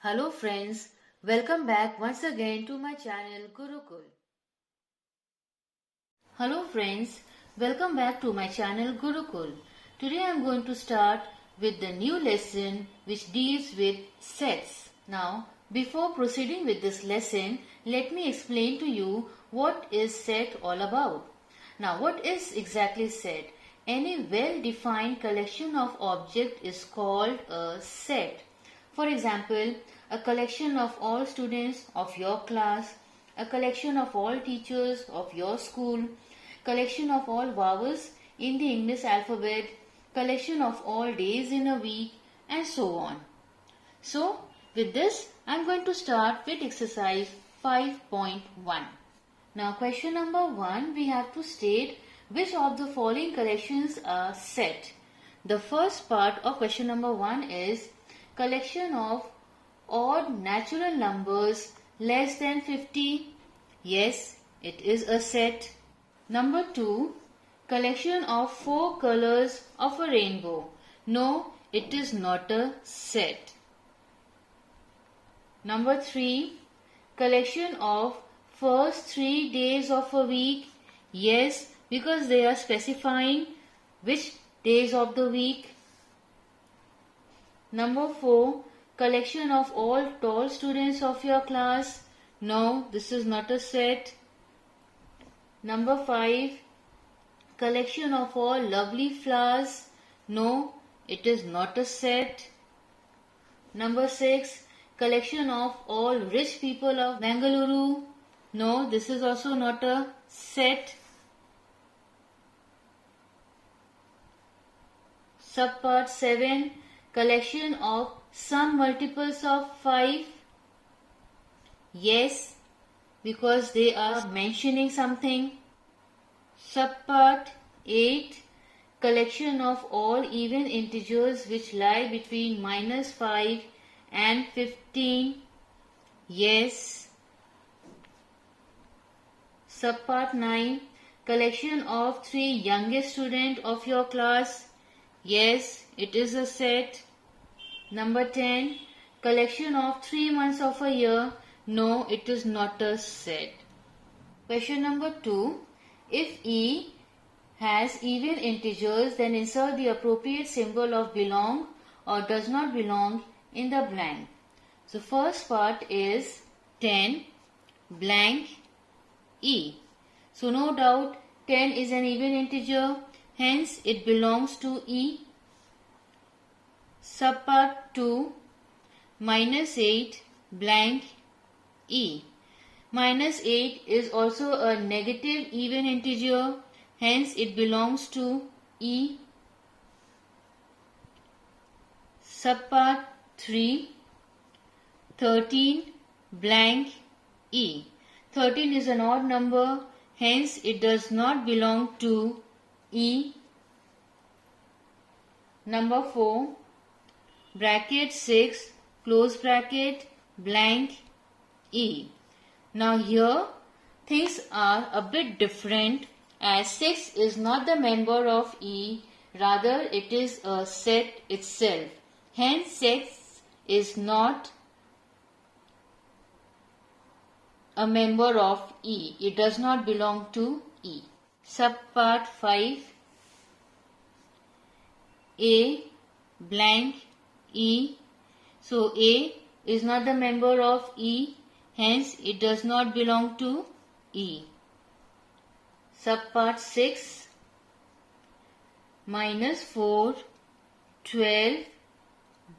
Hello friends, welcome back once again to my channel Gurukul. Hello friends, welcome back to my channel Gurukul. Today I am going to start with the new lesson which deals with sets. Now, before proceeding with this lesson, let me explain to you what is set all about. Now, what is exactly set? Any well-defined collection of objects is called a set. For example, a collection of all students of your class, a collection of all teachers of your school, collection of all vowels in the English alphabet, collection of all days in a week, and so on. So, with this, I am going to start with exercise 5.1. Now, question number 1, we have to state which of the following collections are set. The first part of question number 1 is collection of odd natural numbers less than 50. Yes, it is a set. Number 2, collection of 4 colors of a rainbow. No, it is not a set. Number 3, collection of first 3 days of a week. Yes, because they are specifying which days of the week. Number 4, collection of all tall students of your class. No, this is not a set. Number 5, collection of all lovely flowers. No, it is not a set. Number 6, collection of all rich people of Bengaluru. No, this is also not a set. Subpart 7, collection of some multiples of 5. Yes, because they are mentioning something. Subpart 8, collection of all even integers which lie between -5 and 15. Yes. Subpart 9, collection of 3 youngest students of your class. Yes, it is a set. Number 10, collection of 3 months of a year. No, it is not a set. Question number 2, if E has even integers, then insert the appropriate symbol of belong or does not belong in the blank. So first part is 10 blank E. So no doubt 10 is an even integer, hence it belongs to E. Subpart 2, -8 blank E. -8 is also a negative even integer, hence it belongs to E. Subpart 3, 13 blank E. 13 is an odd number, hence it does not belong to E. Number 4, bracket 6 close bracket blank E. Now here things are a bit different, as 6 is not the member of E, rather it is a set itself. Hence 6 is not a member of E. It does not belong to E. Subpart 5, A blank E. So A is not the member of E, hence it does not belong to E. Subpart 6, -4 12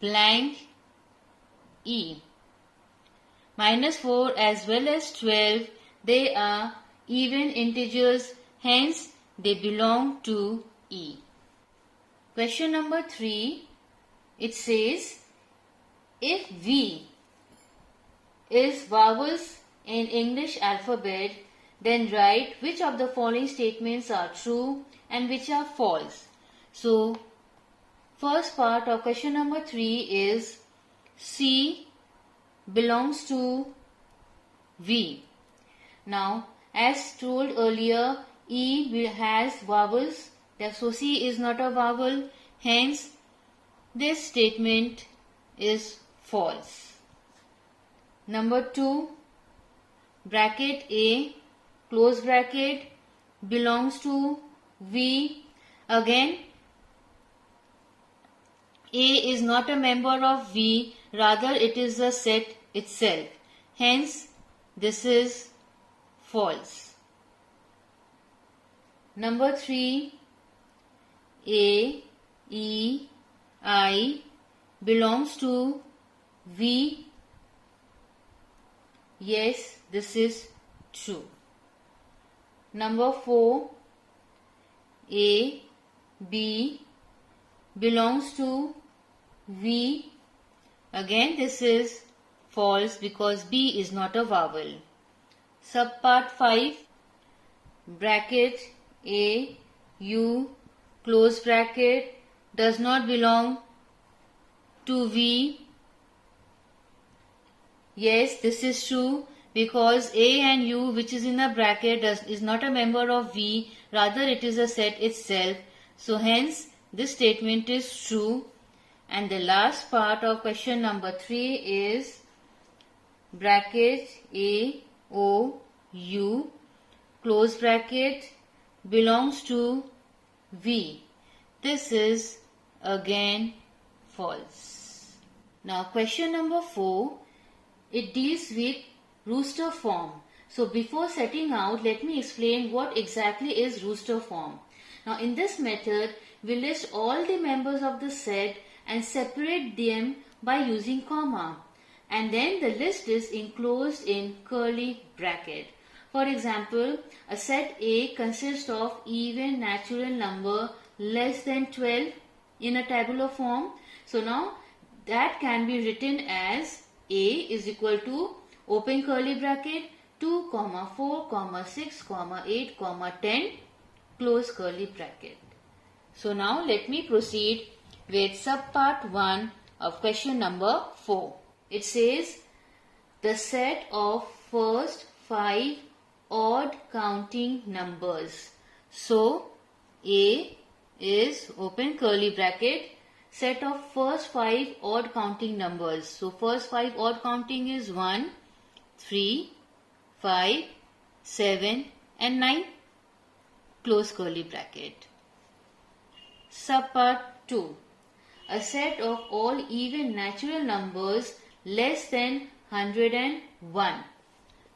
blank E. -4 as well as 12, they are even integers, hence they belong to E. Question number 3, it says, if V is vowels in English alphabet, then write which of the following statements are true and which are false. So, first part of question number 3 is C belongs to V. Now, as told earlier, E has vowels, so C is not a vowel, hence this statement is false. Number 2, bracket A, close bracket, belongs to V. Again, A is not a member of V, rather it is the set itself. Hence, this is false. Number 3, A, E, I belongs to V. Yes, this is true. Number 4, A, B belongs to V. Again, this is false because B is not a vowel. Subpart 5, bracket A, U, close bracket, does not belong to V. Yes, this is true because A and U, which is in a bracket, is not a member of V, rather it is a set itself. So hence this statement is true. And the last part of question number 3 is bracket A, O, U, close bracket, belongs to V. This is again false. Now question number 4, it deals with rooster form. So before setting out, let me explain what exactly is rooster form. Now in this method, we list all the members of the set and separate them by using comma. And then the list is enclosed in curly bracket. For example, a set A consists of even natural number less than 12 in a tabular form. So now that can be written as A is equal to open curly bracket 2, 4, 6, 8, 10, close curly bracket. So now let me proceed with subpart 1 of question number 4. It says the set of first 5 odd counting numbers. So A is open curly bracket set of first 5 odd counting numbers. So first 5 odd counting is 1, 3, 5, 7 and 9, close curly bracket. Subpart 2, a set of all even natural numbers less than 101.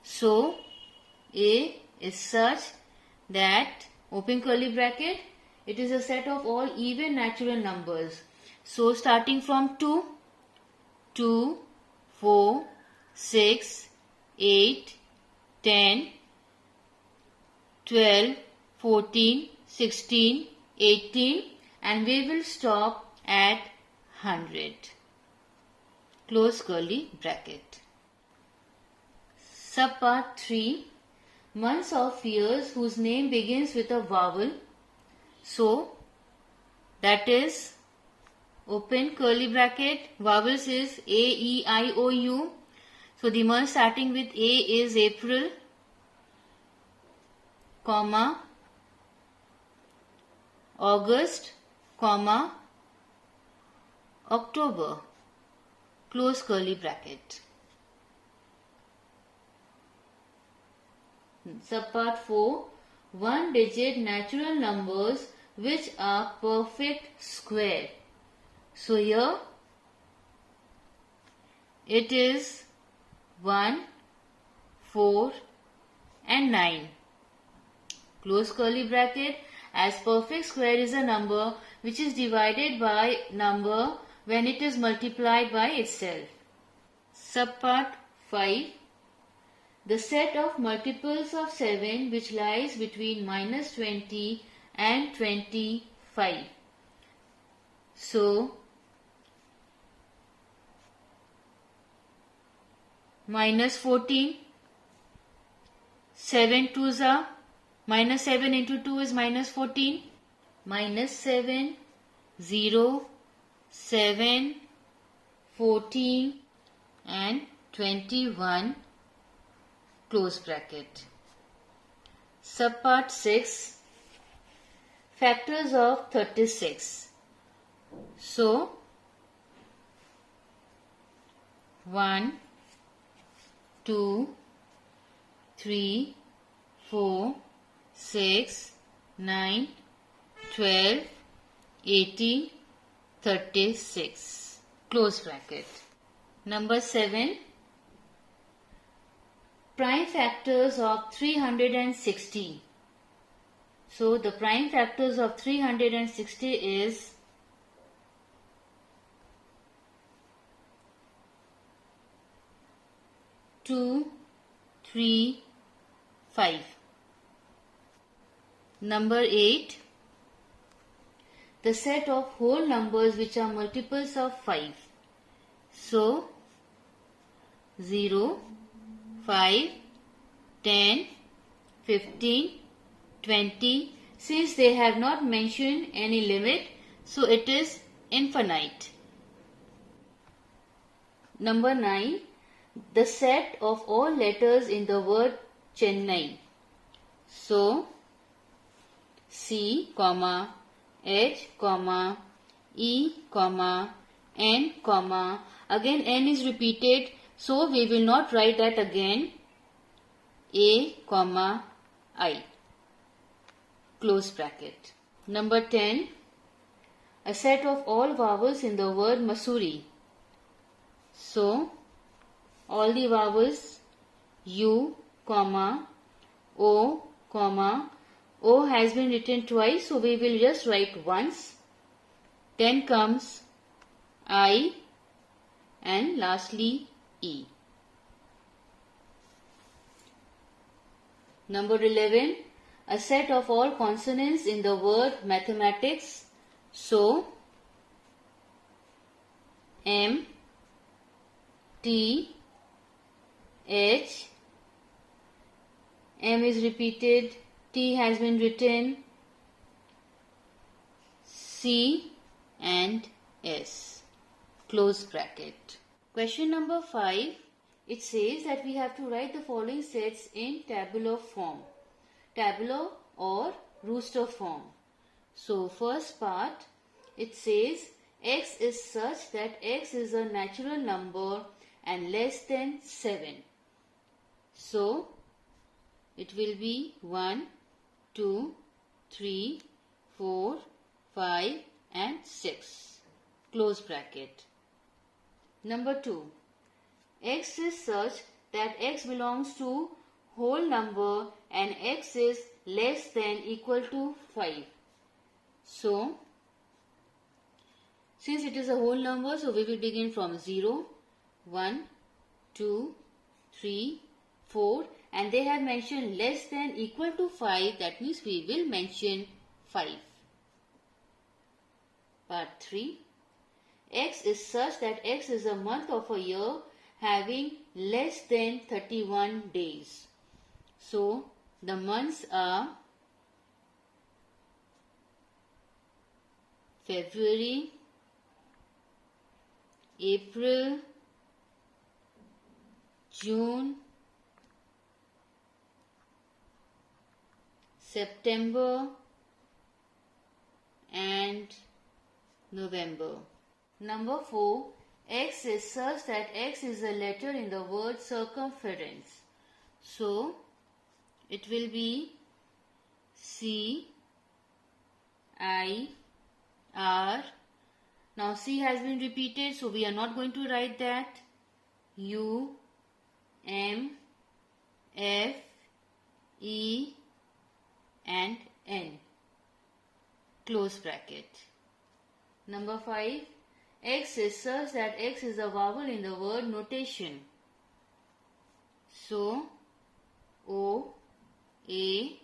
So A is such that open curly bracket, it is a set of all even natural numbers. So starting from 2, 2, 4, 6, 8, 10, 12, 14, 16, 18 and we will stop at 100. Close curly bracket. Subpart 3, months of years whose name begins with a vowel. So that is open curly bracket, vowels is A, E, I, O, U. So the month starting with A is April, comma, August, comma, October, close curly bracket. Subpart 4, one digit natural numbers which are perfect square. So here it is 1, 4 and 9. Close curly bracket, as perfect square is a number which is divided by number when it is multiplied by itself. Subpart 5, the set of multiples of 7 which lies between minus 20 and 25. So minus 14, 7 twos are, minus 7 into 2 is minus 14, minus 7, 0, 7, 14 and 21, close bracket. Subpart 6, factors of 36. So 1, 2, 3, 4, 6, 9, 12, 18, 36. Close bracket. Number 7. Prime factors of 360. So the prime factors of 360 is 2, 3, 5. Number 8. The set of whole numbers which are multiples of 5. So 0, 5, 10, 15, 20. Since they have not mentioned any limit, so it is infinite. Number 9. The set of all letters in the word Chennai. So C, H, E, N, again N is repeated, so we will not write that again. A, I. Close bracket. Number 10. A set of all vowels in the word Masuri. So all the vowels U, O, O has been written twice, so we will just write once. Then comes I and lastly E. Number 11. A set of all consonants in the word mathematics. So M, T, H, M is repeated, T has been written, C and S. Close bracket. Question number 5. It says that we have to write the following sets in tabular form. Tabular or rooster form. So first part, it says x is such that x is a natural number and less than 7. So it will be 1, 2, 3, 4, 5 and 6. Close bracket. Number 2. X is such that x belongs to whole number and x is less than equal to 5. So since it is a whole number, so we will begin from 0, 1, 2, 3, 4 and they have mentioned less than equal to 5, that means we will mention 5. Part 3. X is such that x is a month of a year having less than 31 days. So the months are February, April, June, September and November. Number 4. X is such that X is a letter in the word circumference. So it will be C, I, R. Now C has been repeated, so we are not going to write that. U, M, F, E and N. Close bracket. Number 5. X is such that X is a vowel in the word notation. So O, A,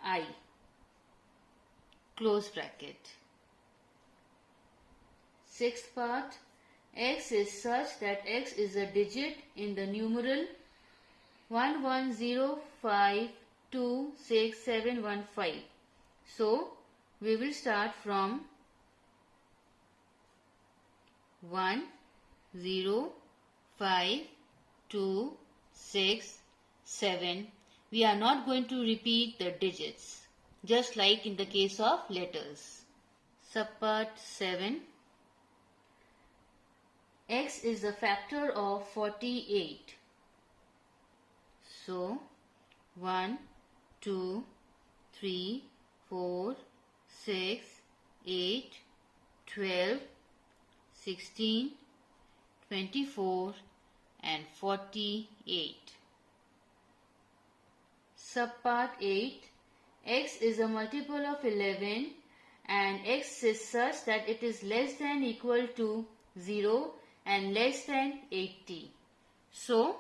I. Close bracket. Sixth part. X is such that X is a digit in the numeral 1105267115. So we will start from 1, 0, 5, 2, 6, 7. We are not going to repeat the digits, just like in the case of letters. Subpart 7. x is the factor of 48. So 1, 2, 3, 4, 6, 8, 12, 16, 24 and 48. Subpart 8. X is a multiple of 11 and x is such that it is less than equal to 0 and less than 80. So,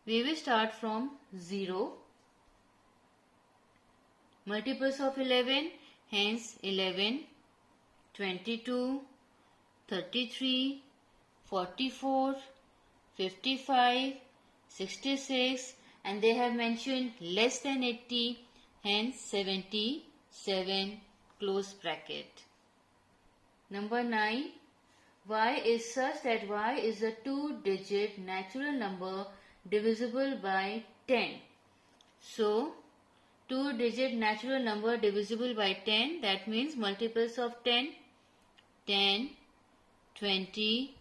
we will start from 0. Multiples of 11, hence 11, 22, 33, 44, 55, 66 and they have mentioned less than 80, hence 77, close bracket. Number 9. Y is such that y is a 2-digit natural number divisible by 10. So, 2-digit natural number divisible by 10, that means multiples of 10, 10, 20,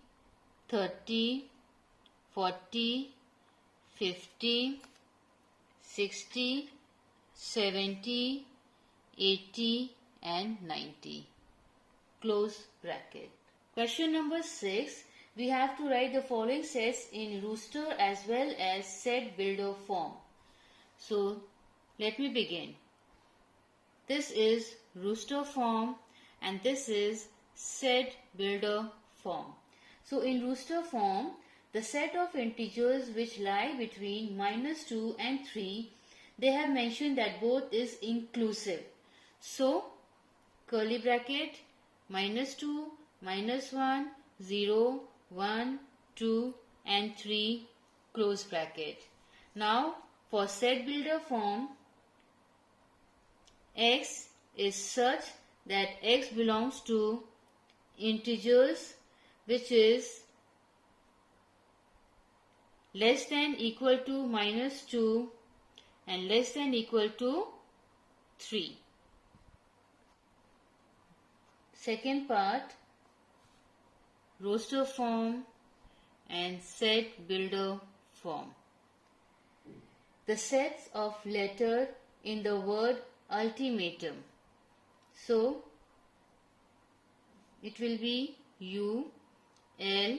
30, 40, 50, 60, 70, 80 and 90. Close bracket. Question number 6. We have to write the following sets in rooster as well as set builder form. So, let me begin. This is rooster form and this is set builder form. So, in rooster form, the set of integers which lie between -2 and 3, they have mentioned that both is inclusive. So, curly bracket, -2, -1, 0, 1, 2 and 3, close bracket. Now, for set builder form, x is such that x belongs to integers which is less than equal to -2 and less than equal to 3. Second part, roster form and set builder form. The sets of letter in the word ultimatum. So, it will be U, L,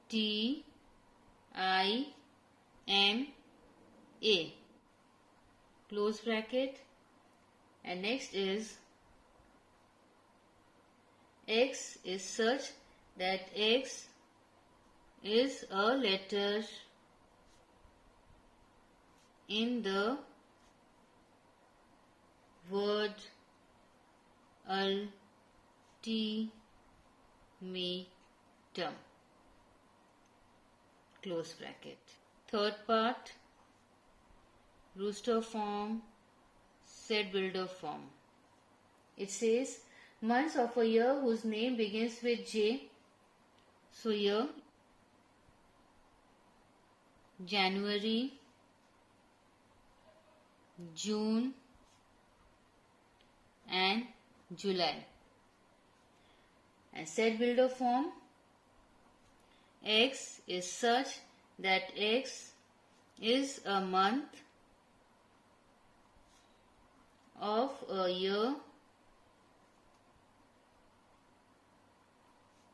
T, I, M, A, close bracket, and next is X is such that X is a letter in the word ultimatum, close bracket. Third part, rooster form, set builder form. It says months of a year whose name begins with J. So here, January, June and July. And set builder form, X is such that X is a month of a year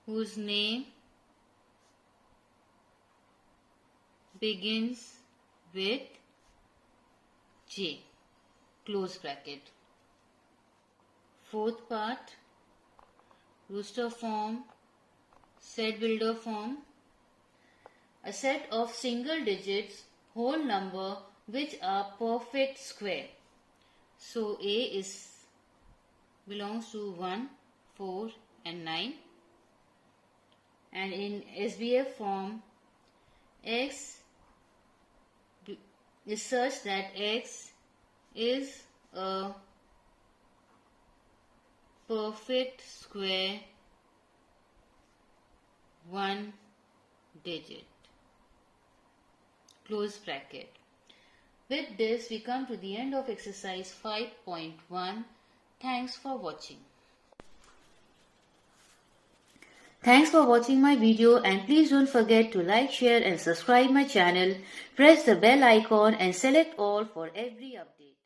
whose name begins with J, close bracket. Fourth part, rooster form, set builder form. A set of single digits, whole number which are perfect square. So A belongs to 1, 4 and 9. And in SBF form, X is such that X is a perfect square 1 digit, close bracket. With this, we come to the end of exercise 5.1. Thanks for watching. Thanks for watching my video and please don't forget to like, share and subscribe my channel. Press the bell icon and select all for every update.